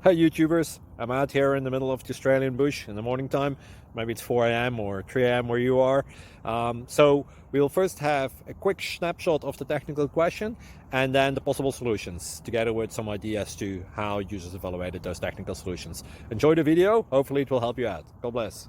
Hi YouTubers, I'm out here in the middle of the Australian bush in the morning time. Maybe it's 4 a.m. or 3 a.m. where you are. So we'll first have a quick snapshot of the technical question and then the possible solutions, together with some ideas to how users evaluated those technical solutions. Enjoy the video, hopefully it will help you out. God bless.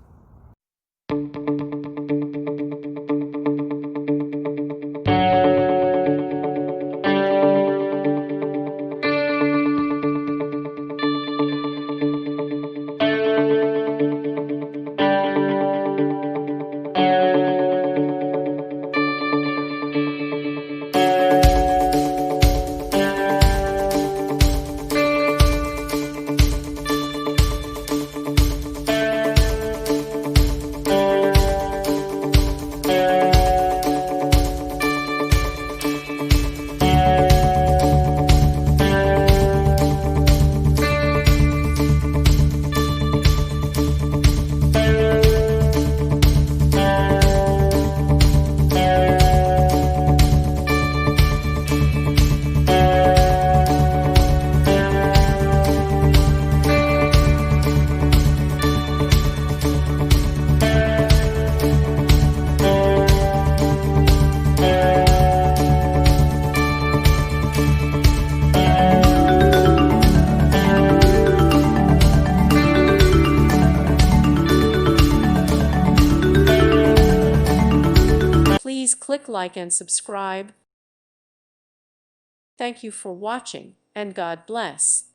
Please click like and subscribe. Thank you for watching, and God bless.